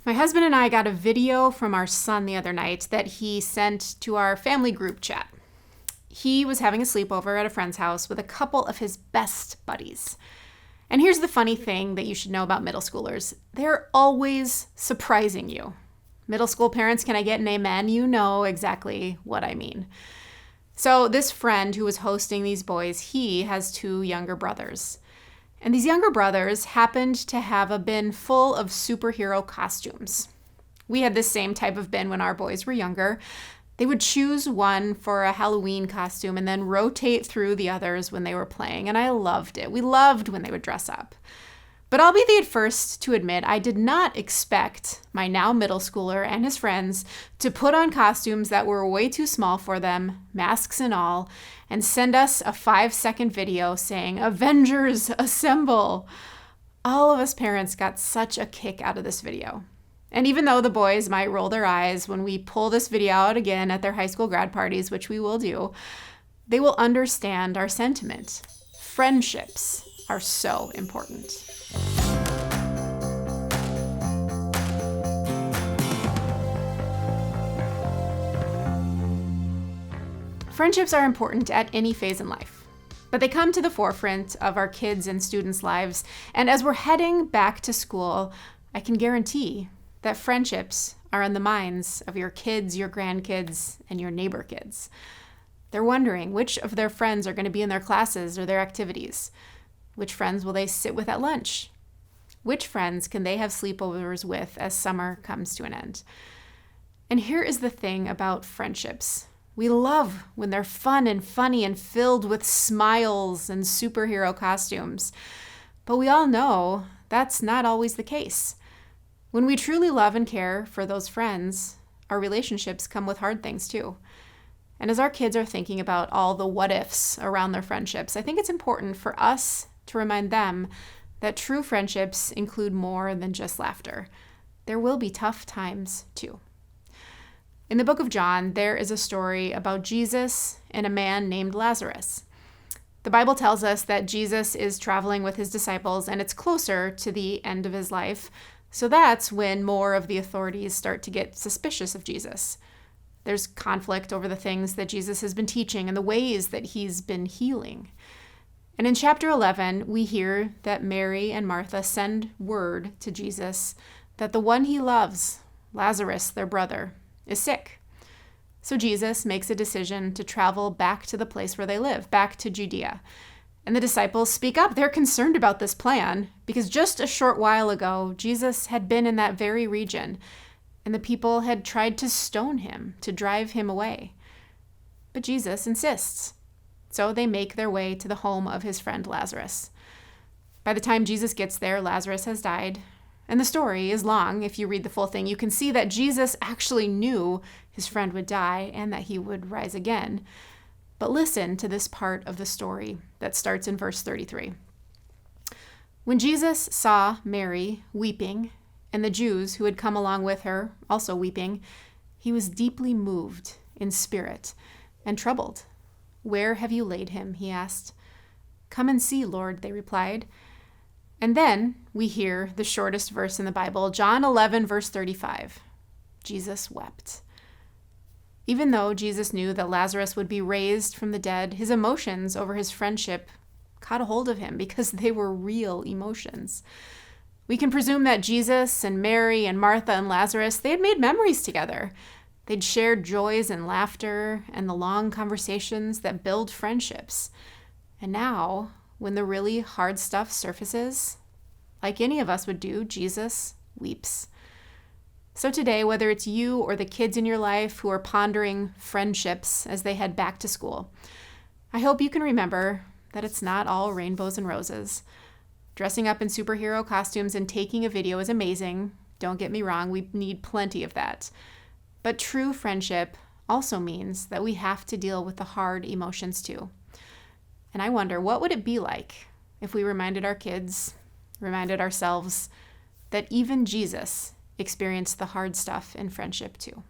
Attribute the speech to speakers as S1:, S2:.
S1: My husband and I got a video from our son the other night that he sent to our family group chat. He was having a sleepover at a friend's house with a couple of his best buddies. And here's the funny thing that you should know about middle schoolers. They're always surprising you. Middle school parents, can I get an amen? You know exactly what I mean. So this friend who was hosting these boys, he has 2 younger brothers. And these younger brothers happened to have a bin full of superhero costumes. We had this same type of bin when our boys were younger. They would choose one for a Halloween costume and then rotate through the others when they were playing, and I loved it. We loved when they would dress up. But I'll be the first to admit I did not expect my now middle schooler and his friends to put on costumes that were way too small for them, masks and all, and send us a 5-second video saying, "Avengers, assemble!" All of us parents got such a kick out of this video. And even though the boys might roll their eyes when we pull this video out again at their high school grad parties, which we will do, they will understand our sentiment. Friendships are so important. Friendships are important at any phase in life, but they come to the forefront of our kids' and students' lives. And as we're heading back to school, I can guarantee that friendships are on the minds of your kids, your grandkids, and your neighbor kids. They're wondering which of their friends are going to be in their classes or their activities. Which friends will they sit with at lunch? Which friends can they have sleepovers with as summer comes to an end? And here is the thing about friendships. We love when they're fun and funny and filled with smiles and superhero costumes. But we all know that's not always the case. When we truly love and care for those friends, our relationships come with hard things too. And as our kids are thinking about all the what-ifs around their friendships, I think it's important for us to remind them that true friendships include more than just laughter. There will be tough times too. In the book of John, there is a story about Jesus and a man named Lazarus. The Bible tells us that Jesus is traveling with his disciples, and it's closer to the end of his life. So that's when more of the authorities start to get suspicious of Jesus. There's conflict over the things that Jesus has been teaching and the ways that he's been healing. And in chapter 11, we hear that Mary and Martha send word to Jesus that the one he loves, Lazarus, their brother, is sick. So Jesus makes a decision to travel back to the place where they live, back to Judea. And the disciples speak up. They're concerned about this plan because just a short while ago, Jesus had been in that very region, and the people had tried to stone him, to drive him away. But Jesus insists. So they make their way to the home of his friend Lazarus. By the time Jesus gets there, Lazarus has died. And the story is long. If you read the full thing, you can see that Jesus actually knew his friend would die and that he would rise again. But listen to this part of the story that starts in verse 33. When Jesus saw Mary weeping and the Jews who had come along with her also weeping, he was deeply moved in spirit and troubled. "Where have you laid him?" he asked. "Come and see, Lord," they replied. And then we hear the shortest verse in the Bible, John 11, verse 35. Jesus wept. Even though Jesus knew that Lazarus would be raised from the dead, his emotions over his friendship caught a hold of him because they were real emotions. We can presume that Jesus and Mary and Martha and Lazarus, they had made memories together. They'd shared joys and laughter and the long conversations that build friendships. And now, when the really hard stuff surfaces, like any of us would do, Jesus weeps. So today, whether it's you or the kids in your life who are pondering friendships as they head back to school, I hope you can remember that it's not all rainbows and roses. Dressing up in superhero costumes and taking a video is amazing. Don't get me wrong, we need plenty of that. But true friendship also means that we have to deal with the hard emotions too. And I wonder, what would it be like if we reminded our kids, reminded ourselves, that even Jesus experienced the hard stuff in friendship too?